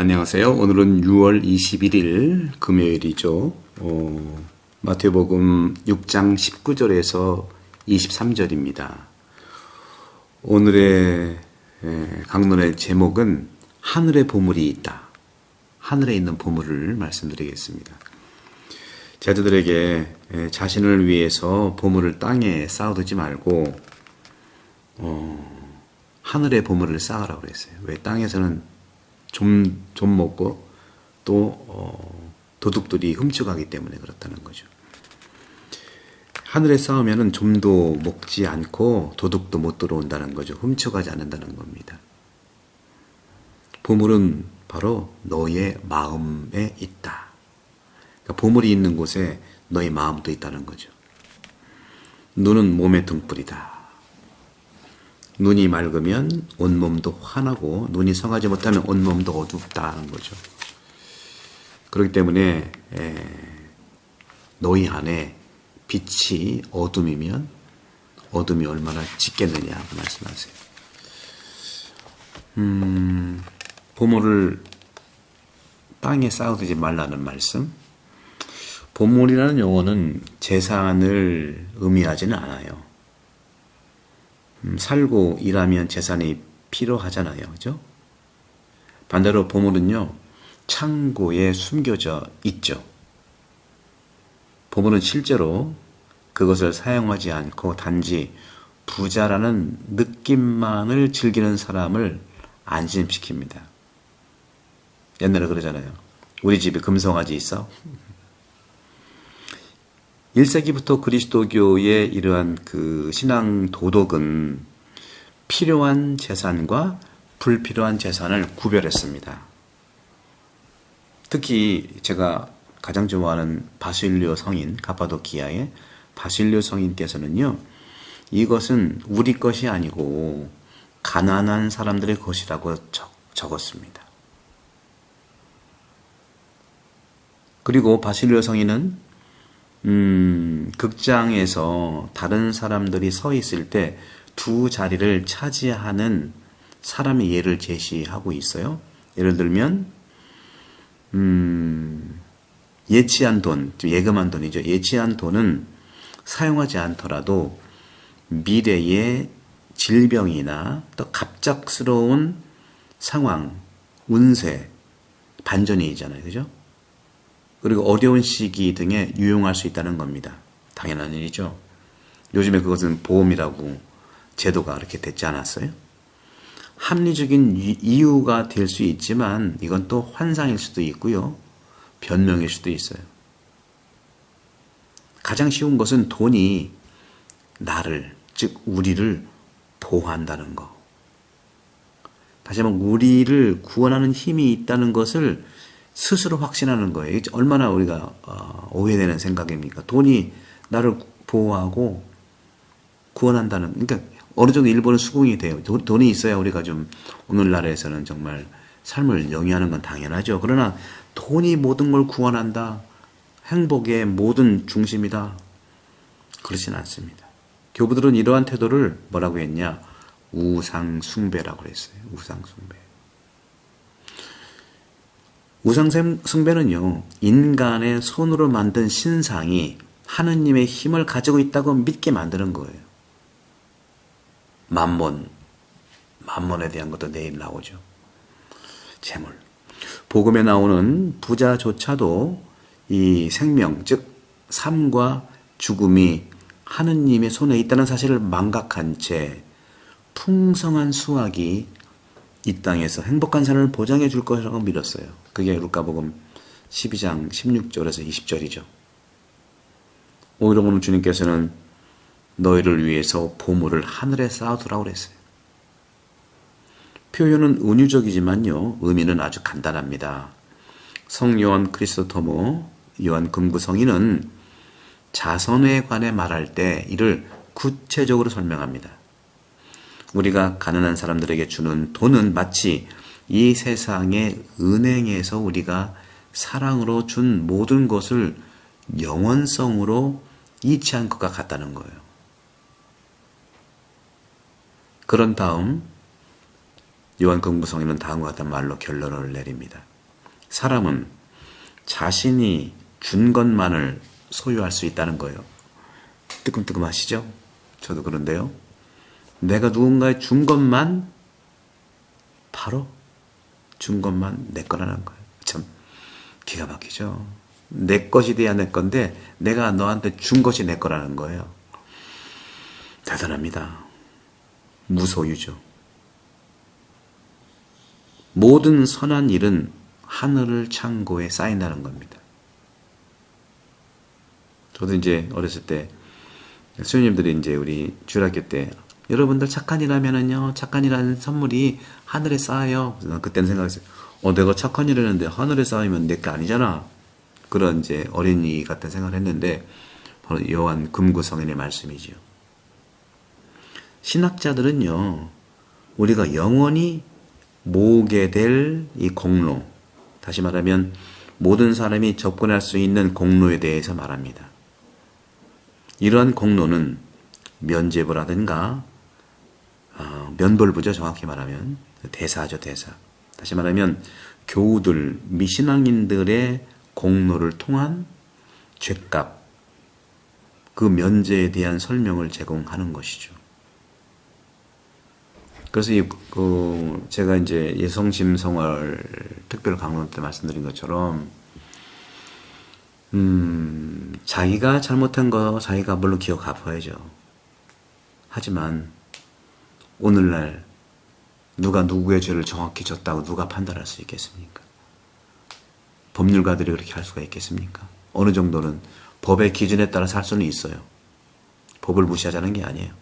안녕하세요. 오늘은 6월 21일 금요일이죠. 마태복음 6장 19절에서 23절입니다. 오늘의 강론의 제목은 하늘의 보물이 있다. 하늘에 있는 보물을 말씀드리겠습니다. 제자들에게 자신을 위해서 보물을 땅에 쌓아두지 말고 하늘의 보물을 쌓으라고 그랬어요. 왜? 땅에서는 좀 먹고 또 도둑들이 훔쳐가기 때문에 그렇다는 거죠. 하늘에 쌓으면 좀도 먹지 않고 도둑도 못 들어온다는 거죠. 훔쳐가지 않는다는 겁니다. 보물은 바로 너의 마음에 있다. 그러니까 보물이 있는 곳에 너의 마음도 있다는 거죠. 눈은 몸의 등불이다. 눈이 맑으면 온몸도 환하고 눈이 성하지 못하면 온몸도 어둡다는 거죠. 그렇기 때문에 너희 안에 빛이 어둠이면 어둠이 얼마나 짙겠느냐고 말씀하세요. 보물을 땅에 쌓아두지 말라는 말씀. 보물이라는 용어는 재산을 의미하지는 않아요. 살고 일하면 재산이 필요하잖아요. 그죠? 반대로 보물은요, 창고에 숨겨져 있죠. 보물은 실제로 그것을 사용하지 않고 단지 부자라는 느낌만을 즐기는 사람을 안심시킵니다. 옛날에 그러잖아요. 우리 집에 금송아지 있어? 1세기부터 그리스도교의 이러한 그 신앙 도덕은 필요한 재산과 불필요한 재산을 구별했습니다. 특히 제가 가장 좋아하는 바실리오 성인, 가파도키아의 바실리오 성인께서는요, 이것은 우리 것이 아니고 가난한 사람들의 것이라고 적었습니다. 그리고 바실리오 성인은 극장에서 다른 사람들이 서 있을 때 두 자리를 차지하는 사람의 예를 제시하고 있어요. 예를 들면 예치한 돈, 예금한 돈이죠. 예치한 돈은 사용하지 않더라도 미래의 질병이나 또 갑작스러운 상황, 운세, 반전이 있잖아요. 그죠? 그리고 어려운 시기 등에 유용할 수 있다는 겁니다. 당연한 일이죠. 요즘에 그것은 보험이라고 제도가 이렇게 됐지 않았어요? 합리적인 이유가 될 수 있지만 이건 또 환상일 수도 있고요. 변명일 수도 있어요. 가장 쉬운 것은 돈이 나를, 즉 우리를 보호한다는 거. 다시 한번 우리를 구원하는 힘이 있다는 것을 스스로 확신하는 거예요. 이게 얼마나 우리가 오해되는 생각입니까? 돈이 나를 보호하고 구원한다는, 그러니까 어느 정도 일본은 수긍이 돼요. 돈이 있어야 우리가 좀 오늘날에서는 정말 삶을 영위하는 건 당연하죠. 그러나 돈이 모든 걸 구원한다. 행복의 모든 중심이다. 그렇진 않습니다. 교부들은 이러한 태도를 뭐라고 했냐? 우상숭배라고 했어요. 우상숭배. 우상숭배는요, 인간의 손으로 만든 신상이 하느님의 힘을 가지고 있다고 믿게 만드는 거예요. 만몬에 대한 것도 내일 나오죠. 재물. 복음에 나오는 부자조차도 이 생명, 즉 삶과 죽음이 하느님의 손에 있다는 사실을 망각한 채 풍성한 수확이 이 땅에서 행복한 삶을 보장해 줄 것이라고 믿었어요. 그게 루카복음 12장 16절에서 20절이죠. 오히려 오늘 주님께서는 너희를 위해서 보물을 하늘에 쌓아두라고 그랬어요. 표현은 은유적이지만요, 의미는 아주 간단합니다. 성 요한 크리스토토모 요한 금구성인은 자선에 관해 말할 때 이를 구체적으로 설명합니다. 우리가 가난한 사람들에게 주는 돈은 마치 이 세상의 은행에서 우리가 사랑으로 준 모든 것을 영원성으로 잃지 않을 것 같다는 거예요. 그런 다음 요한 금구성인은 다음과 같은 말로 결론을 내립니다. 사람은 자신이 준 것만을 소유할 수 있다는 거예요. 뜨끔뜨끔하시죠? 저도 그런데요. 내가 누군가에 준 것만, 바로 준 것만 내 거라는 거예요. 참 기가 막히죠. 내 것이 돼야 내 건데 내가 너한테 준 것이 내 거라는 거예요. 대단합니다. 무소유죠. 모든 선한 일은 하늘 창고에 쌓인다는 겁니다. 저도 이제 어렸을 때 수녀님들이 이제 우리 주일학교 때 여러분들 착한 일 하면은요, 착한 일 하는 선물이 하늘에 쌓여요. 그때는 생각했어요. 내가 착한 일 했는데 하늘에 쌓이면 내 게 아니잖아. 그런 이제 어린이 같은 생각을 했는데, 바로 요한 금구성인의 말씀이지요. 신학자들은요, 우리가 영원히 모으게 될 이 공로, 다시 말하면 모든 사람이 접근할 수 있는 공로에 대해서 말합니다. 이러한 공로는 면죄부라든가 면벌부죠. 정확히 말하면 대사죠. 대사. 다시 말하면 교우들, 미신앙인들의 공로를 통한 죗값, 그 면제에 대한 설명을 제공하는 것이죠. 그래서 제가 이제 예성심성월 특별 강론 때 말씀드린 것처럼, 자기가 잘못한 거 자기가 물론 기억해봐야죠. 하지만 오늘날 누가 누구의 죄를 정확히 졌다고 누가 판단할 수 있겠습니까? 법률가들이 그렇게 할 수가 있겠습니까? 어느 정도는 법의 기준에 따라 살 수는 있어요. 법을 무시하자는 게 아니에요.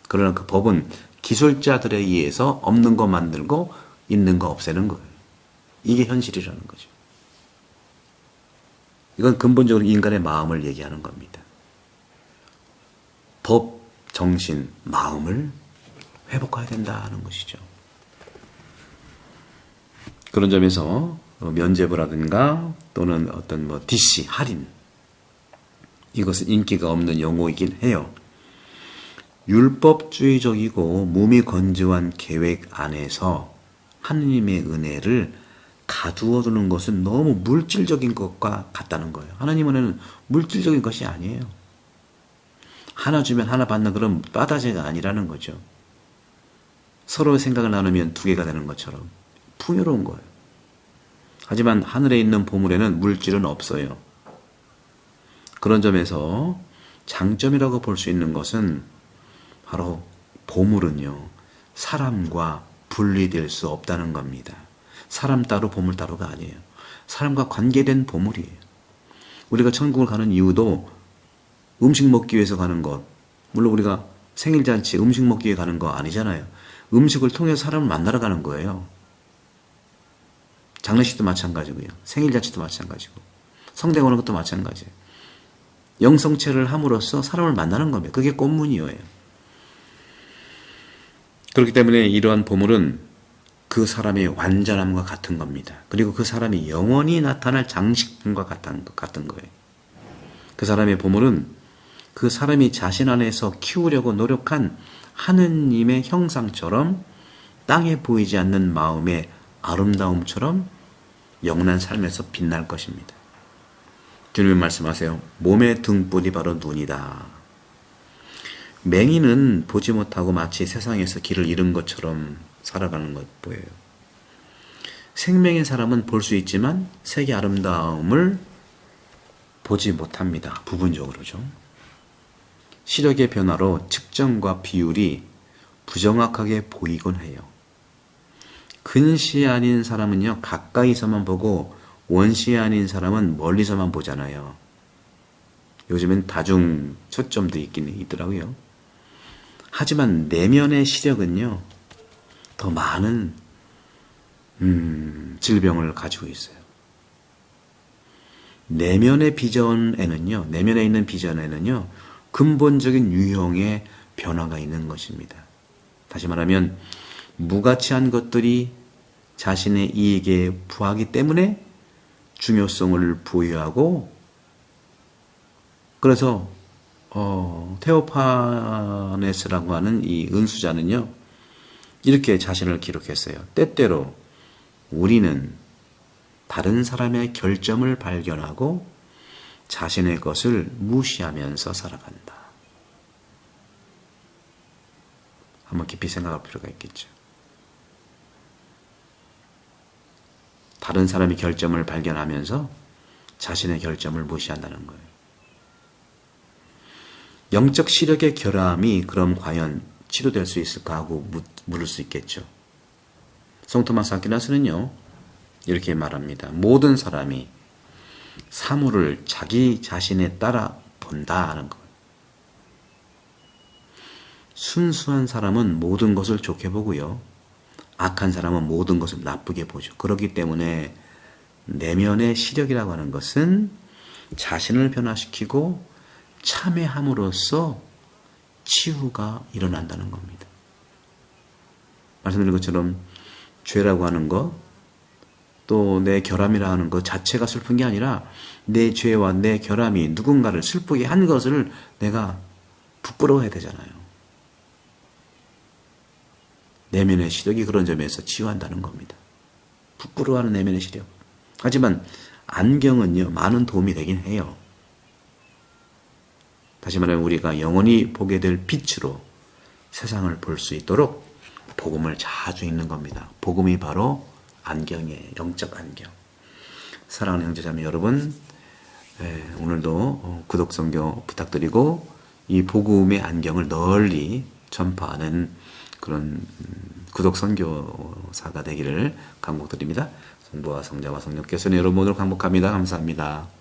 그러나 그 법은 기술자들에 의해서 없는 거 만들고 있는 거 없애는 거예요. 이게 현실이라는 거죠. 이건 근본적으로 인간의 마음을 얘기하는 겁니다. 법, 정신, 마음을 회복해야 된다는 것이죠. 그런 점에서 면죄부라든가 또는 어떤 DC, 할인, 이것은 인기가 없는 용어이긴 해요. 율법주의적이고 몸이 건조한 계획 안에서 하느님의 은혜를 가두어두는 것은 너무 물질적인 것과 같다는 거예요. 하나님 은혜는 물질적인 것이 아니에요. 하나 주면 하나 받는 그런 빠다제가 아니라는 거죠. 서로의 생각을 나누면 두 개가 되는 것처럼 풍요로운 거예요. 하지만 하늘에 있는 보물에는 물질은 없어요. 그런 점에서 장점이라고 볼 수 있는 것은 바로 보물은요, 사람과 분리될 수 없다는 겁니다. 사람 따로 보물 따로가 아니에요. 사람과 관계된 보물이에요. 우리가 천국을 가는 이유도 음식 먹기 위해서 가는 것, 물론 우리가 생일잔치 음식 먹기 위해 가는 거 아니잖아요. 음식을 통해서 사람을 만나러 가는 거예요. 장례식도 마찬가지고요. 생일잔치도 마찬가지고, 성대 오는 것도 마찬가지예요. 영성체를 함으로써 사람을 만나는 겁니다. 그게 꽃문이에요. 그렇기 때문에 이러한 보물은 그 사람의 완전함과 같은 겁니다. 그리고 그 사람이 영원히 나타날 장식품과 같은 거예요. 그 사람의 보물은 그 사람이 자신 안에서 키우려고 노력한 하느님의 형상처럼 땅에 보이지 않는 마음의 아름다움처럼 영원한 삶에서 빛날 것입니다. 주님은 말씀하세요. 몸의 등불이 바로 눈이다. 맹인은 보지 못하고 마치 세상에서 길을 잃은 것처럼 살아가는 것 보여요. 생명의 사람은 볼 수 있지만 색의 아름다움을 보지 못합니다. 부분적으로죠. 시력의 변화로 측정과 비율이 부정확하게 보이곤 해요. 근시 아닌 사람은요, 가까이서만 보고 원시 아닌 사람은 멀리서만 보잖아요. 요즘엔 다중 초점도 있긴 있더라고요. 하지만 내면의 시력은요, 더 많은 질병을 가지고 있어요. 내면의 비전에는요, 내면에 있는 비전에는요, 근본적인 유형의 변화가 있는 것입니다. 다시 말하면 무가치한 것들이 자신의 이익에 부하기 때문에 중요성을 부여하고, 그래서 테오파네스라고 하는 이 은수자는요, 이렇게 자신을 기록했어요. 때때로 우리는 다른 사람의 결점을 발견하고 자신의 것을 무시하면서 살아간다. 한번 깊이 생각할 필요가 있겠죠. 다른 사람의 결점을 발견하면서 자신의 결점을 무시한다는 거예요. 영적 시력의 결함이 그럼 과연 치료될 수 있을까 하고 물을 수 있겠죠. 성토마스 아퀴나스는요, 이렇게 말합니다. 모든 사람이 사물을 자기 자신에 따라 본다 하는 거예요. 순수한 사람은 모든 것을 좋게 보고요. 악한 사람은 모든 것을 나쁘게 보죠. 그렇기 때문에 내면의 시력이라고 하는 것은 자신을 변화시키고 참회함으로써 치유가 일어난다는 겁니다. 말씀드린 것처럼 죄라고 하는 것, 또 내 결함이라 하는 것 자체가 슬픈 게 아니라 내 죄와 내 결함이 누군가를 슬프게 한 것을 내가 부끄러워해야 되잖아요. 내면의 시력이 그런 점에서 치유한다는 겁니다. 부끄러워하는 내면의 시력. 하지만 안경은요, 많은 도움이 되긴 해요. 다시 말하면 우리가 영원히 보게 될 빛으로 세상을 볼 수 있도록 복음을 자주 읽는 겁니다. 복음이 바로 안경이에요. 영적 안경. 사랑하는 형제자매 여러분, 오늘도 구독 선교 부탁드리고 이 복음의 안경을 널리 전파하는 그런 구독 선교사가 되기를 간곡드립니다. 성부와 성자와 성령께서는 여러분 오늘 강복합니다. 감사합니다.